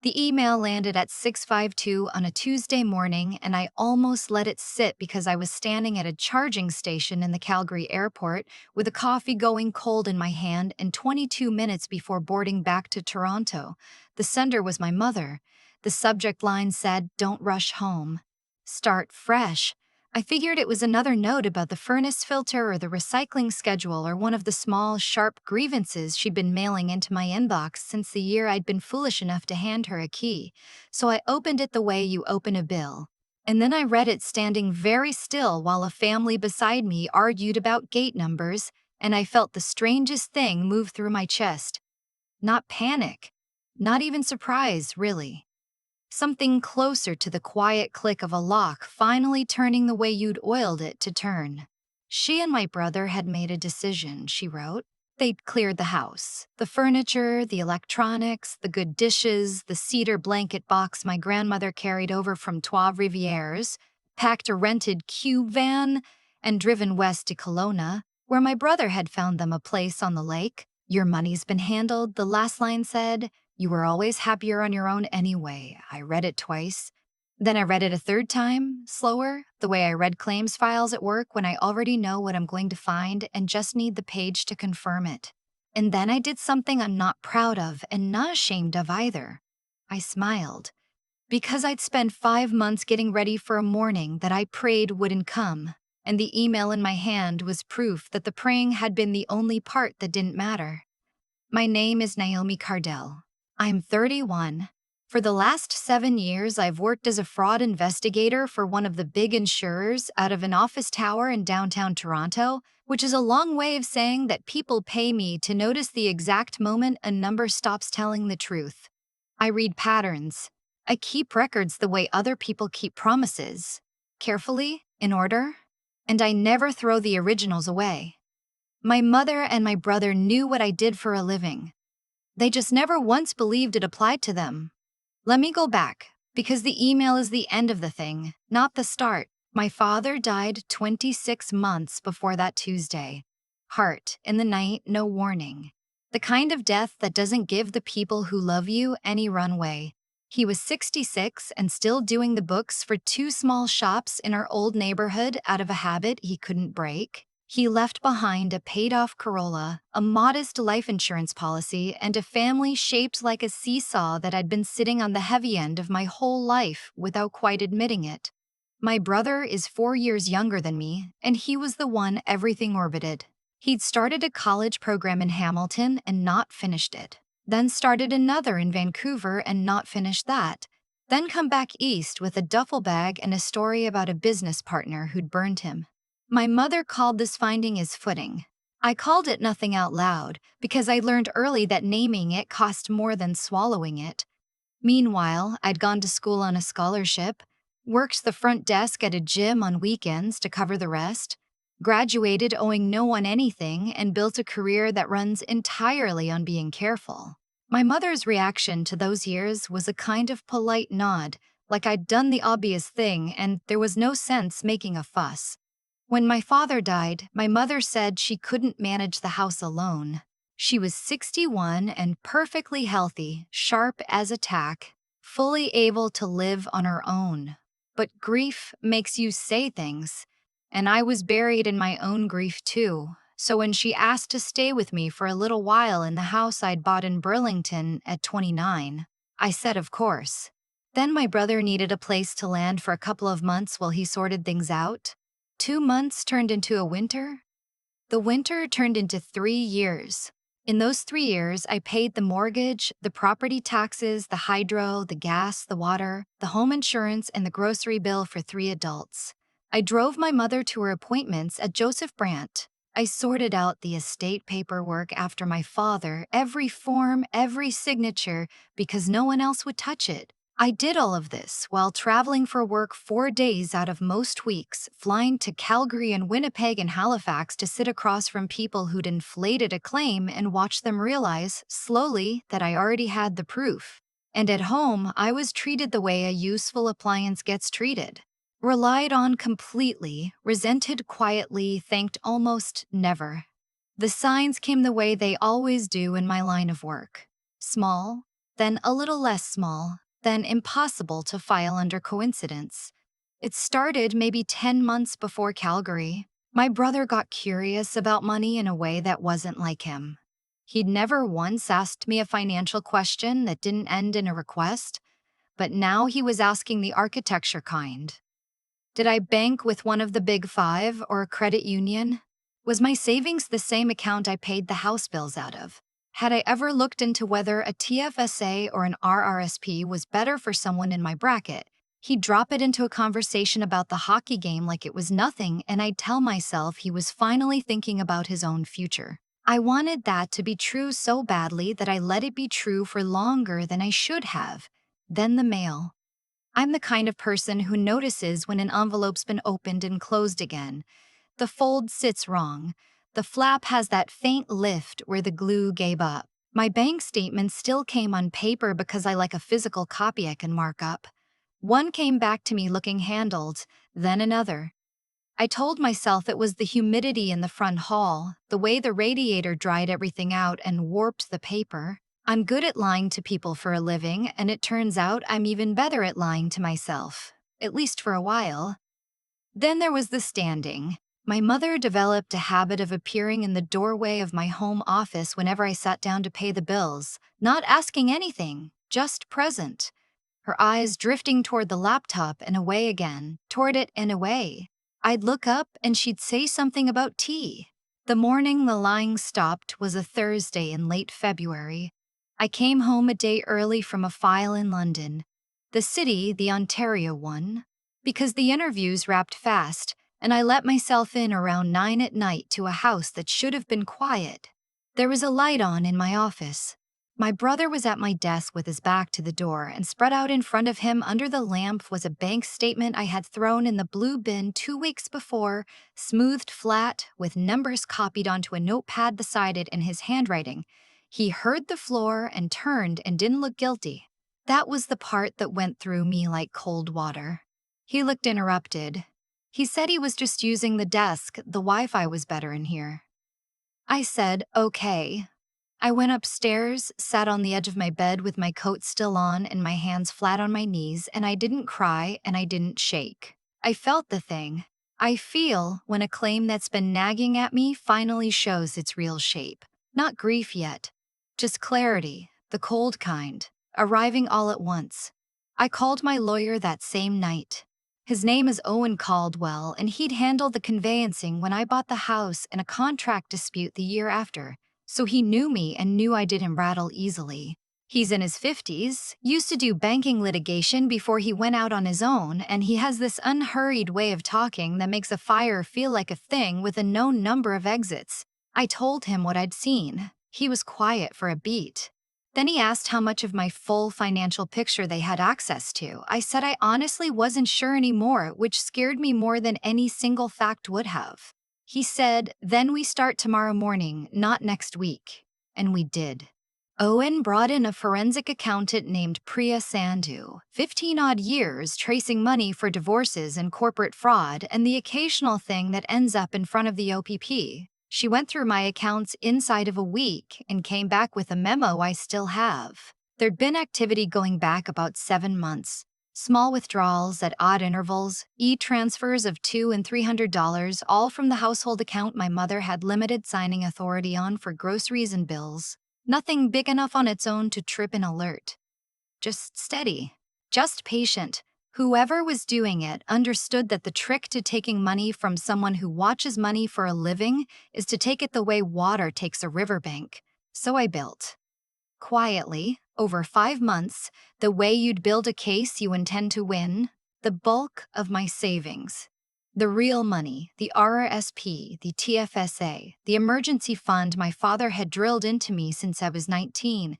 The email landed at 6:52 on a Tuesday morning, and I almost let it sit because I was standing at a charging station in the Calgary airport with a coffee going cold in my hand and 22 minutes before boarding back to Toronto. The sender was my mother. The subject line said, "Don't rush home. Start fresh." I figured it was another note about the furnace filter or the recycling schedule or one of the small, sharp grievances she'd been mailing into my inbox since the year I'd been foolish enough to hand her a key. So I opened it the way you open a bill. And then I read it standing very still while a family beside me argued about gate numbers, and I felt the strangest thing move through my chest. Not panic. Not even surprise, really. Something closer to the quiet click of a lock finally turning the way you'd oiled it to turn. She and my brother had made a decision, she wrote. They'd cleared the house. The furniture, the electronics, the good dishes, the cedar blanket box my grandmother carried over from Trois Rivières, packed a rented cube van, and driven west to Kelowna, where my brother had found them a place on the lake. Your money's been handled, the last line said. You were always happier on your own anyway. I read it twice. Then I read it a third time, slower, the way I read claims files at work when I already know what I'm going to find and just need the page to confirm it. And then I did something I'm not proud of and not ashamed of either. I smiled. Because I'd spent 5 months getting ready for a morning that I prayed wouldn't come, and the email in my hand was proof that the praying had been the only part that didn't matter. My name is Naomi Cardell. I'm 31. For the last 7 years, I've worked as a fraud investigator for one of the big insurers out of an office tower in downtown Toronto, which is a long way of saying that people pay me to notice the exact moment a number stops telling the truth. I read patterns. I keep records the way other people keep promises, carefully, in order, and I never throw the originals away. My mother and my brother knew what I did for a living. They just never once believed it applied to them. Let me go back, because the email is the end of the thing, not the start. My father died 26 months before that Tuesday. Heart in the night, no warning. The kind of death that doesn't give the people who love you any runway. He was 66 and still doing the books for 2 small shops in our old neighborhood out of a habit he couldn't break. He left behind a paid-off Corolla, a modest life insurance policy, and a family shaped like a seesaw that I'd been sitting on the heavy end of my whole life without quite admitting it. My brother is 4 years younger than me, and he was the one everything orbited. He'd started a college program in Hamilton and not finished it, then started another in Vancouver and not finished that, then come back east with a duffel bag and a story about a business partner who'd burned him. My mother called this finding his footing. I called it nothing out loud because I learned early that naming it cost more than swallowing it. Meanwhile, I'd gone to school on a scholarship, worked the front desk at a gym on weekends to cover the rest, graduated owing no one anything, and built a career that runs entirely on being careful. My mother's reaction to those years was a kind of polite nod, like I'd done the obvious thing and there was no sense making a fuss. When my father died, my mother said she couldn't manage the house alone. She was 61 and perfectly healthy, sharp as a tack, fully able to live on her own. But grief makes you say things, and I was buried in my own grief too. So when she asked to stay with me for a little while in the house I'd bought in Burlington at 29, I said of course. Then my brother needed a place to land for a couple of months while he sorted things out. 2 months turned into a winter. The winter turned into 3 years. In those 3 years, I paid the mortgage, the property taxes, the hydro, the gas, the water, the home insurance, and the grocery bill for 3 adults. I drove my mother to her appointments at Joseph Brandt. I sorted out the estate paperwork after my father, every form, every signature, because no one else would touch it. I did all of this while traveling for work 4 days out of most weeks, flying to Calgary and Winnipeg and Halifax to sit across from people who'd inflated a claim and watch them realize, slowly, that I already had the proof. And at home, I was treated the way a useful appliance gets treated. Relied on completely, resented quietly, thanked almost never. The signs came the way they always do in my line of work. Small, then a little less small, then impossible to file under coincidence. It started maybe 10 months before Calgary. My brother got curious about money in a way that wasn't like him. He'd never once asked me a financial question that didn't end in a request, but now he was asking the architecture kind. Did I bank with one of the big five or a credit union? Was my savings the same account I paid the house bills out of? Had I ever looked into whether a TFSA or an RRSP was better for someone in my bracket? He'd drop it into a conversation about the hockey game like it was nothing, and I'd tell myself he was finally thinking about his own future. I wanted that to be true so badly that I let it be true for longer than I should have. Then the mail. I'm the kind of person who notices when an envelope's been opened and closed again. The fold sits wrong. The flap has that faint lift where the glue gave up. My bank statement still came on paper because I like a physical copy I can mark up. One came back to me looking handled, then another. I told myself it was the humidity in the front hall, the way the radiator dried everything out and warped the paper. I'm good at lying to people for a living, and it turns out I'm even better at lying to myself, at least for a while. Then there was the standing. My mother developed a habit of appearing in the doorway of my home office whenever I sat down to pay the bills, not asking anything, just present. Her eyes drifting toward the laptop and away again, toward it and away. I'd look up and she'd say something about tea. The morning the lying stopped was a Thursday in late February. I came home a day early from a file in London, the city, the Ontario one, because the interviews wrapped fast, and I let myself in around 9 at night to a house that should have been quiet. There was a light on in my office. My brother was at my desk with his back to the door, and spread out in front of him under the lamp was a bank statement I had thrown in the blue bin 2 weeks before, smoothed flat, with numbers copied onto a notepad beside it in his handwriting. He heard the floor and turned and didn't look guilty. That was the part that went through me like cold water. He looked interrupted. He said he was just using the desk, the Wi-Fi was better in here. I said, okay. I went upstairs, sat on the edge of my bed with my coat still on and my hands flat on my knees, and I didn't cry and I didn't shake. I felt the thing. I feel when a claim that's been nagging at me finally shows its real shape. Not grief yet, just clarity, the cold kind, arriving all at once. I called my lawyer that same night. His name is Owen Caldwell, and he'd handled the conveyancing when I bought the house and a contract dispute the year after, so he knew me and knew I didn't rattle easily. He's in his 50s, used to do banking litigation before he went out on his own, and he has this unhurried way of talking that makes a fire feel like a thing with a known number of exits. I told him what I'd seen. He was quiet for a beat. Then he asked how much of my full financial picture they had access to. I said I honestly wasn't sure anymore, which scared me more than any single fact would have. He said, then we start tomorrow morning, not next week. And we did. Owen brought in a forensic accountant named Priya Sandhu, 15-odd years tracing money for divorces and corporate fraud and the occasional thing that ends up in front of the OPP. She went through my accounts inside of a week and came back with a memo I still have. There'd been activity going back about 7 months. Small withdrawals at odd intervals, e-transfers of $200 and $300, all from the household account my mother had limited signing authority on for groceries and bills. Nothing big enough on its own to trip an alert. Just steady. Just patient. Whoever was doing it understood that the trick to taking money from someone who watches money for a living is to take it the way water takes a riverbank. So I built. Quietly, over 5 months, the way you'd build a case you intend to win, the bulk of my savings. The real money, the RRSP, the TFSA, the emergency fund my father had drilled into me since I was 19,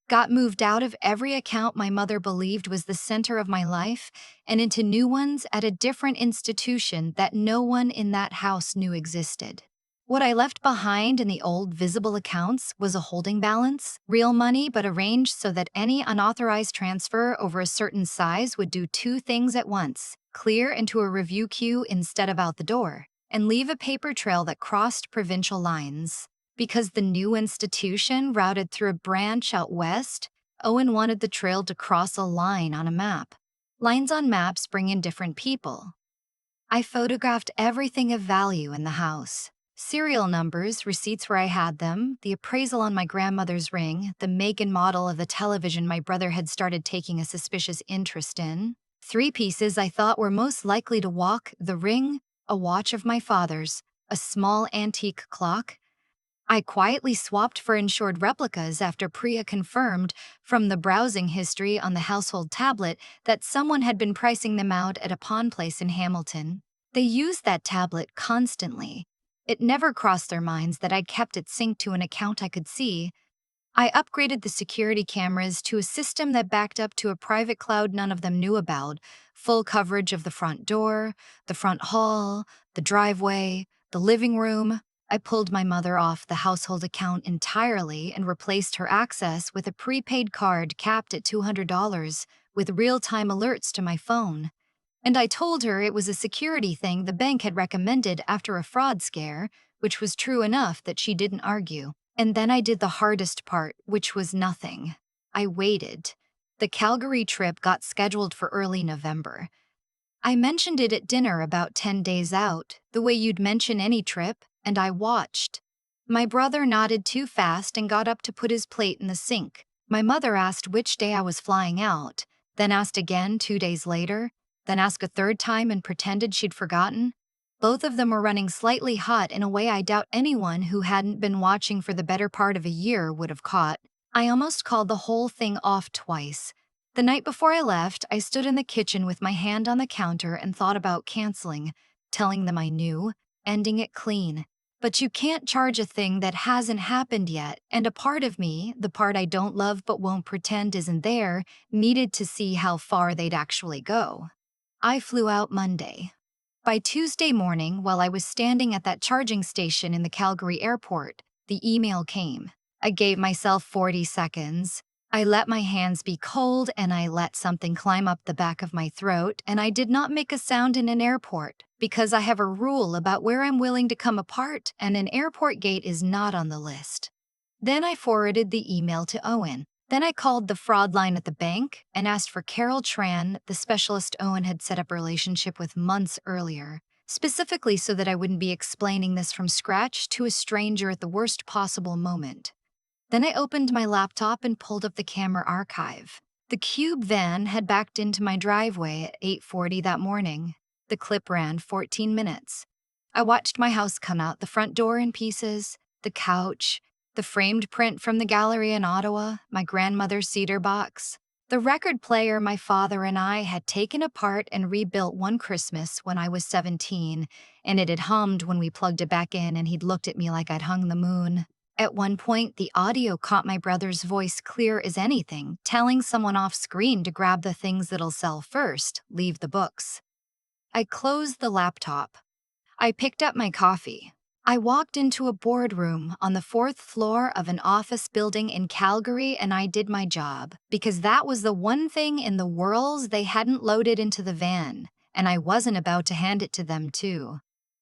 got moved out of every account my mother believed was the center of my life and into new ones at a different institution that no one in that house knew existed. What I left behind in the old visible accounts was a holding balance, real money but arranged so that any unauthorized transfer over a certain size would do 2 things at once: clear into a review queue instead of out the door, and leave a paper trail that crossed provincial lines. Because the new institution routed through a branch out west, Owen wanted the trail to cross a line on a map. Lines on maps bring in different people. I photographed everything of value in the house. Serial numbers, receipts where I had them, the appraisal on my grandmother's ring, the make and model of the television my brother had started taking a suspicious interest in. 3 pieces I thought were most likely to walk: the ring, a watch of my father's, a small antique clock. I quietly swapped for insured replicas after Priya confirmed from the browsing history on the household tablet that someone had been pricing them out at a pawn place in Hamilton. They used that tablet constantly. It never crossed their minds that I'd kept it synced to an account I could see. I upgraded the security cameras to a system that backed up to a private cloud none of them knew about: full coverage of the front door, the front hall, the driveway, the living room. I pulled my mother off the household account entirely and replaced her access with a prepaid card capped at $200 with real-time alerts to my phone. And I told her it was a security thing the bank had recommended after a fraud scare, which was true enough that she didn't argue. And then I did the hardest part, which was nothing. I waited. The Calgary trip got scheduled for early November. I mentioned it at dinner about 10 days out, the way you'd mention any trip, and I watched. My brother nodded too fast and got up to put his plate in the sink. My mother asked which day I was flying out, then asked again 2 days later, then asked a third time and pretended she'd forgotten. Both of them were running slightly hot in a way I doubt anyone who hadn't been watching for the better part of a year would have caught. I almost called the whole thing off twice. The night before I left, I stood in the kitchen with my hand on the counter and thought about canceling, telling them I knew, ending it clean. But you can't charge a thing that hasn't happened yet, and a part of me, the part I don't love but won't pretend isn't there, needed to see how far they'd actually go. I flew out Monday. By Tuesday morning, while I was standing at that charging station in the Calgary airport, the email came. I gave myself 40 seconds. I let my hands be cold and I let something climb up the back of my throat, and I did not make a sound in an airport because I have a rule about where I'm willing to come apart, and an airport gate is not on the list. Then I forwarded the email to Owen. Then I called the fraud line at the bank and asked for Carol Tran, the specialist Owen had set up a relationship with months earlier, specifically so that I wouldn't be explaining this from scratch to a stranger at the worst possible moment. Then I opened my laptop and pulled up the camera archive. The cube van had backed into my driveway at 8:40 that morning. The clip ran 14 minutes. I watched my house come out the front door in pieces, the couch, the framed print from the gallery in Ottawa, my grandmother's cedar box, the record player my father and I had taken apart and rebuilt one Christmas when I was 17, and it had hummed when we plugged it back in and he'd looked at me like I'd hung the moon. At one point, the audio caught my brother's voice clear as anything, telling someone off screen to grab the things that'll sell first, leave the books. I closed the laptop. I picked up my coffee. I walked into a boardroom on the 4th floor of an office building in Calgary, and I did my job, because that was the one thing in the world they hadn't loaded into the van, and I wasn't about to hand it to them too.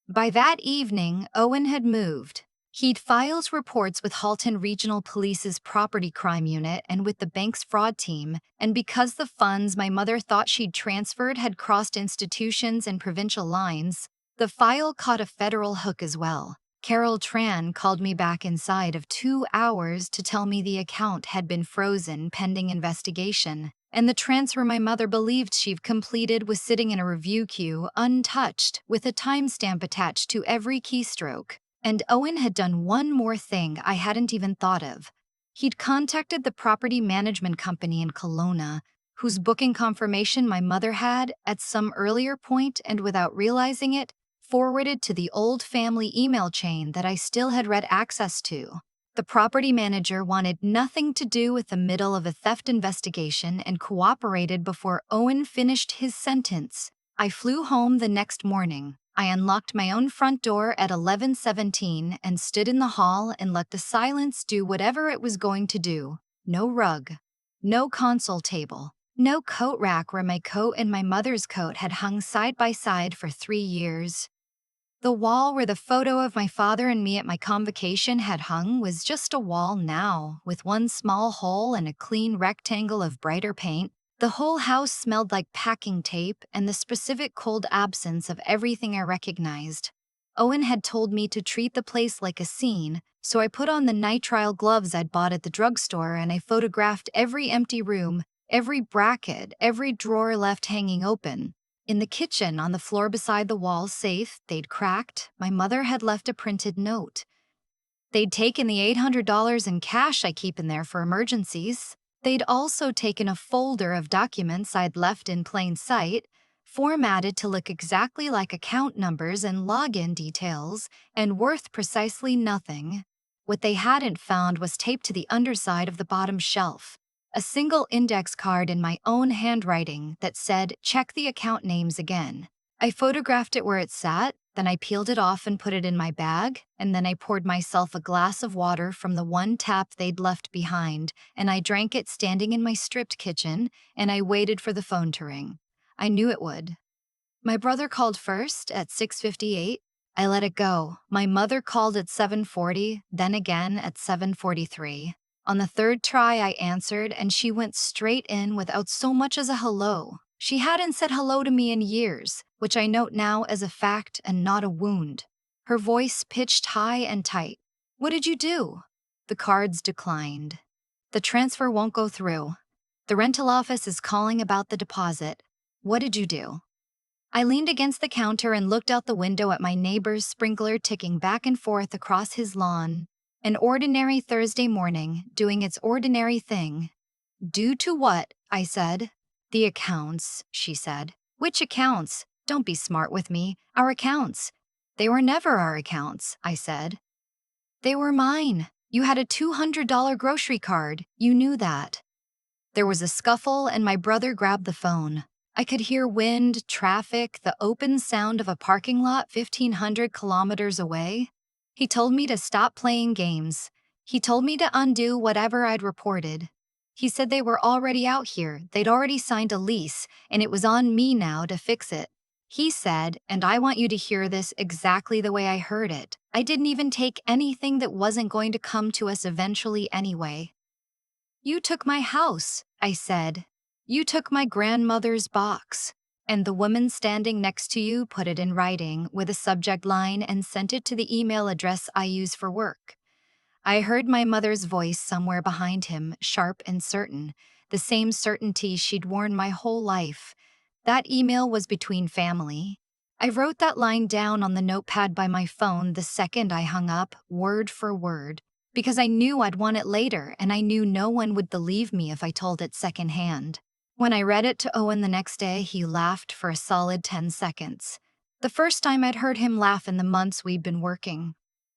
By that evening, Owen had moved. He'd filed reports with Halton Regional Police's property crime unit and with the bank's fraud team, and because the funds my mother thought she'd transferred had crossed institutions and provincial lines, the file caught a federal hook as well. Carol Tran called me back inside of 2 hours to tell me the account had been frozen pending investigation, and the transfer my mother believed she'd completed was sitting in a review queue, untouched, with a timestamp attached to every keystroke. And Owen had done one more thing I hadn't even thought of. He'd contacted the property management company in Kelowna, whose booking confirmation my mother had, at some earlier point and without realizing it, forwarded to the old family email chain that I still had read access to. The property manager wanted nothing to do with the middle of a theft investigation and cooperated before Owen finished his sentence. I flew home the next morning. I unlocked my own front door at 11:17 and stood in the hall and let the silence do whatever it was going to do. No rug, no console table, no coat rack where my coat and my mother's coat had hung side by side for 3 years. The wall where the photo of my father and me at my convocation had hung was just a wall now, with one small hole and a clean rectangle of brighter paint. The whole house smelled like packing tape and the specific cold absence of everything I recognized. Owen had told me to treat the place like a scene, so I put on the nitrile gloves I'd bought at the drugstore and I photographed every empty room, every bracket, every drawer left hanging open. In the kitchen, on the floor beside the wall safe they'd cracked, my mother had left a printed note. They'd taken the $800 in cash I keep in there for emergencies. They'd also taken a folder of documents I'd left in plain sight, formatted to look exactly like account numbers and login details, and worth precisely nothing. What they hadn't found was taped to the underside of the bottom shelf. A single index card in my own handwriting that said, "Check the account names again." I photographed it where it sat, then I peeled it off and put it in my bag, and then I poured myself a glass of water from the one tap they'd left behind, and I drank it standing in my stripped kitchen, and I waited for the phone to ring. I knew it would. My brother called first at 6:58. I let it go. My mother called at 7:40, then again at 7:43. On the third try, I answered, and she went straight in without so much as a hello. She hadn't said hello to me in years, which I note now as a fact and not a wound. Her voice pitched high and tight. "What did you do?" "The cards declined. The transfer won't go through. The rental office is calling about the deposit. What did you do?" I leaned against the counter and looked out the window at my neighbor's sprinkler ticking back and forth across his lawn. An ordinary Thursday morning, doing its ordinary thing. "Due to what?" I said. "The accounts," she said. "Which accounts? Don't be smart with me. Our accounts." "They were never our accounts," I said. "They were mine. You had a $200 grocery card. You knew that." There was a scuffle and my brother grabbed the phone. I could hear wind, traffic, the open sound of a parking lot 1,500 kilometers away. He told me to stop playing games. He told me to undo whatever I'd reported. He said they were already out here, they'd already signed a lease, and it was on me now to fix it. He said, and I want you to hear this exactly the way I heard it, I didn't even take anything that wasn't going to come to us eventually anyway. "You took my house," I said. "You took my grandmother's box." And the woman standing next to you put it in writing with a subject line and sent it to the email address I use for work. I heard my mother's voice somewhere behind him, sharp and certain, the same certainty she'd worn my whole life. That email was between family. I wrote that line down on the notepad by my phone the second I hung up, word for word, because I knew I'd want it later and I knew no one would believe me if I told it secondhand. When I read it to Owen the next day, he laughed for a solid 10 seconds. The first time I'd heard him laugh in the months we'd been working.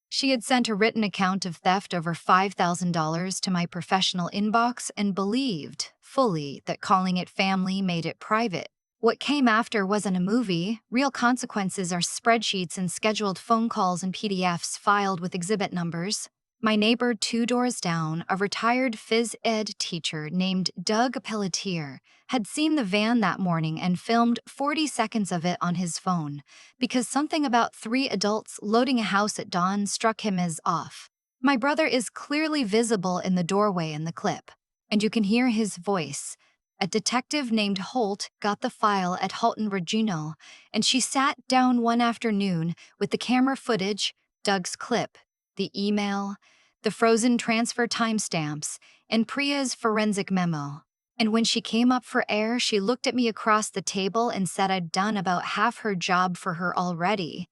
She had sent a written account of theft over $5,000 to my professional inbox and believed, fully, that calling it family made it private. What came after wasn't a movie. Real consequences are spreadsheets and scheduled phone calls and PDFs filed with exhibit numbers. My neighbor 2 doors down, a retired phys ed teacher named Doug Pelletier, had seen the van that morning and filmed 40 seconds of it on his phone, because something about 3 adults loading a house at dawn struck him as off. My brother is clearly visible in the doorway in the clip, and you can hear his voice. A detective named Holt got the file at Halton Regional, and she sat down one afternoon with the camera footage, Doug's clip, the email, the frozen transfer timestamps, and Priya's forensic memo. And when she came up for air, she looked at me across the table and said I'd done about half her job for her already.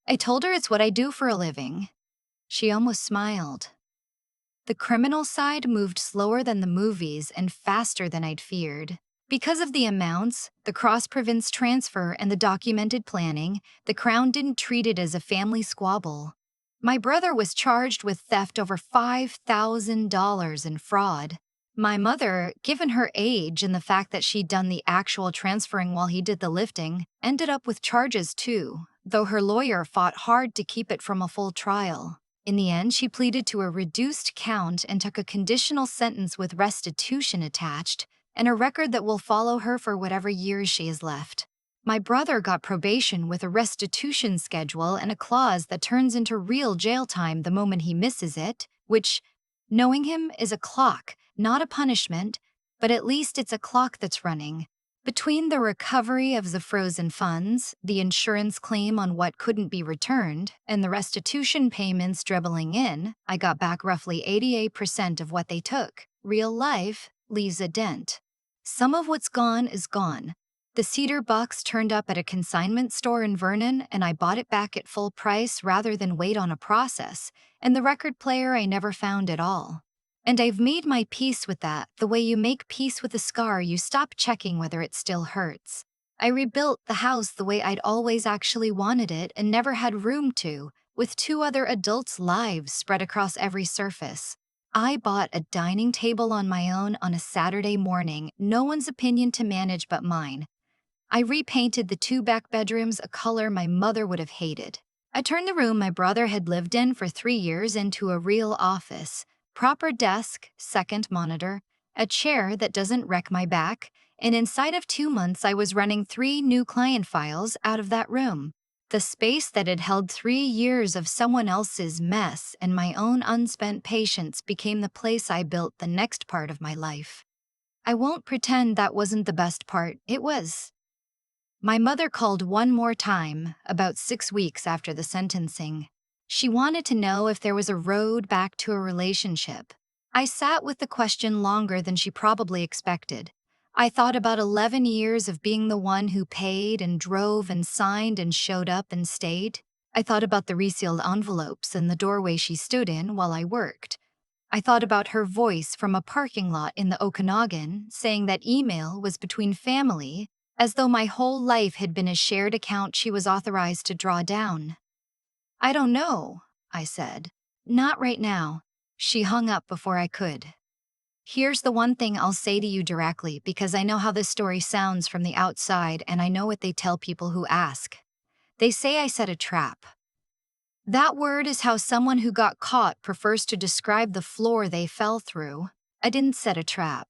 I told her it's what I do for a living. She almost smiled. The criminal side moved slower than the movies and faster than I'd feared. Because of the amounts, the cross-province transfer, and the documented planning, the Crown didn't treat it as a family squabble. My brother was charged with theft over $5,000 in fraud. My mother, given her age and the fact that she'd done the actual transferring while he did the lifting, ended up with charges too, though her lawyer fought hard to keep it from a full trial. In the end, she pleaded to a reduced count and took a conditional sentence with restitution attached, and a record that will follow her for whatever years she has left. My brother got probation with a restitution schedule and a clause that turns into real jail time the moment he misses it, which, knowing him, is a clock, not a punishment, but at least it's a clock that's running. Between the recovery of the frozen funds, the insurance claim on what couldn't be returned, and the restitution payments dribbling in, I got back roughly 88% of what they took. Real life leaves a dent. Some of what's gone is gone. The cedar box turned up at a consignment store in Vernon, and I bought it back at full price rather than wait on a process, and the record player I never found at all. And I've made my peace with that, the way you make peace with a scar you stop checking whether it still hurts. I rebuilt the house the way I'd always actually wanted it and never had room to, with two other adults' lives spread across every surface. I bought a dining table on my own on a Saturday morning, no one's opinion to manage but mine. I repainted the two back bedrooms a color my mother would have hated. I turned the room my brother had lived in for 3 years into a real office. Proper desk, second monitor, a chair that doesn't wreck my back, and inside of 2 months I was running 3 new client files out of that room. The space that had held 3 years of someone else's mess and my own unspent patience became the place I built the next part of my life. I won't pretend that wasn't the best part, it was. My mother called one more time, about 6 weeks after the sentencing. She wanted to know if there was a road back to a relationship. I sat with the question longer than she probably expected. I thought about 11 years of being the one who paid and drove and signed and showed up and stayed. I thought about the resealed envelopes and the doorway she stood in while I worked. I thought about her voice from a parking lot in the Okanagan saying that email was between family, as though my whole life had been a shared account she was authorized to draw down. I don't know, I said. Not right now. She hung up before I could. Here's the one thing I'll say to you directly because I know how this story sounds from the outside and I know what they tell people who ask. They say I set a trap. That word is how someone who got caught prefers to describe the floor they fell through. I didn't set a trap.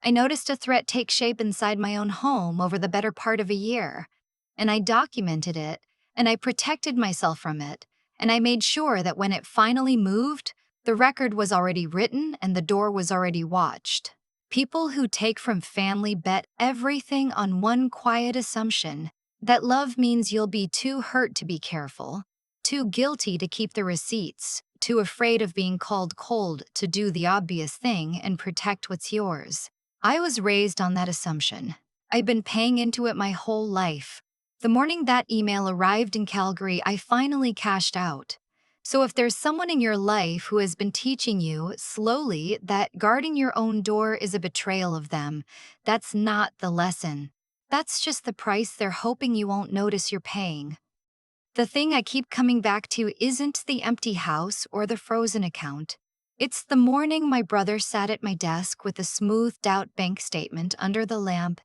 I noticed a threat take shape inside my own home over the better part of a year, and I documented it, and I protected myself from it, and I made sure that when it finally moved, the record was already written and the door was already watched. People who take from family bet everything on one quiet assumption that love means you'll be too hurt to be careful, too guilty to keep the receipts, too afraid of being called cold to do the obvious thing and protect what's yours. I was raised on that assumption. I'd been paying into it my whole life. The morning that email arrived in Calgary, I finally cashed out. So if there's someone in your life who has been teaching you, slowly, that guarding your own door is a betrayal of them, that's not the lesson. That's just the price they're hoping you won't notice you're paying. The thing I keep coming back to isn't the empty house or the frozen account. It's the morning my brother sat at my desk with a smoothed-out bank statement under the lamp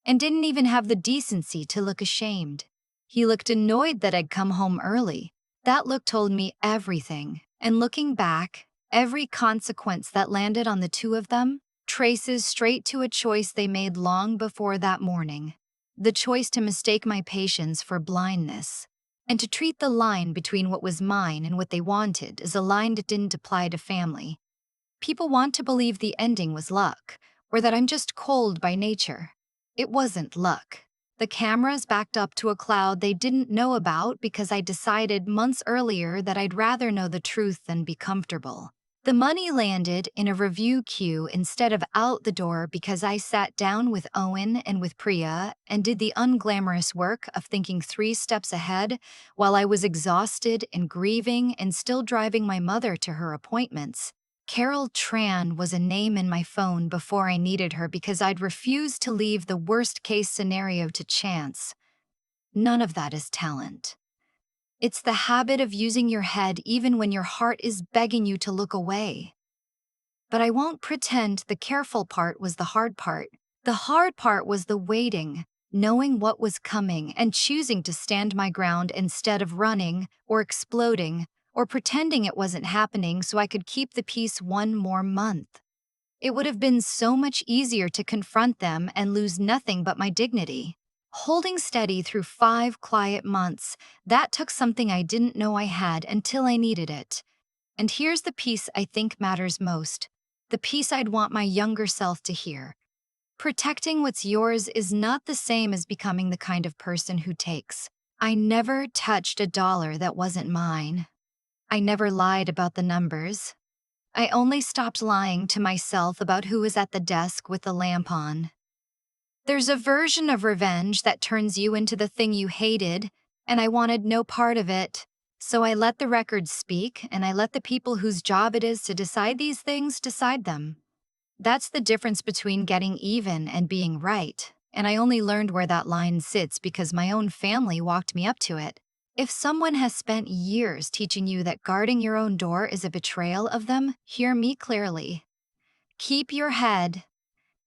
and didn't even have the decency to look ashamed. He looked annoyed that I'd come home early. That look told me everything, and looking back, every consequence that landed on the two of them traces straight to a choice they made long before that morning. The choice to mistake my patience for blindness, and to treat the line between what was mine and what they wanted as a line that didn't apply to family. People want to believe the ending was luck, or that I'm just cold by nature. It wasn't luck. The cameras backed up to a cloud they didn't know about because I decided months earlier that I'd rather know the truth than be comfortable. The money landed in a review queue instead of out the door because I sat down with Owen and with Priya and did the unglamorous work of thinking 3 steps ahead while I was exhausted and grieving and still driving my mother to her appointments. Carol Tran was a name in my phone before I needed her because I'd refused to leave the worst-case scenario to chance. None of that is talent. It's the habit of using your head even when your heart is begging you to look away. But I won't pretend the careful part was the hard part. The hard part was the waiting, knowing what was coming, and choosing to stand my ground instead of running or exploding or pretending it wasn't happening so I could keep the peace one more month. It would have been so much easier to confront them and lose nothing but my dignity. Holding steady through 5 quiet months, that took something I didn't know I had until I needed it. And here's the piece I think matters most, the piece I'd want my younger self to hear. Protecting what's yours is not the same as becoming the kind of person who takes. I never touched a dollar that wasn't mine. I never lied about the numbers. I only stopped lying to myself about who was at the desk with the lamp on. There's a version of revenge that turns you into the thing you hated, and I wanted no part of it. So I let the records speak, and I let the people whose job it is to decide these things decide them. That's the difference between getting even and being right, and I only learned where that line sits because my own family walked me up to it. If someone has spent years teaching you that guarding your own door is a betrayal of them, hear me clearly. Keep your head,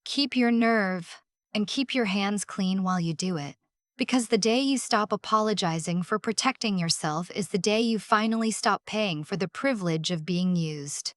keep your nerve, and keep your hands clean while you do it. Because the day you stop apologizing for protecting yourself is the day you finally stop paying for the privilege of being used.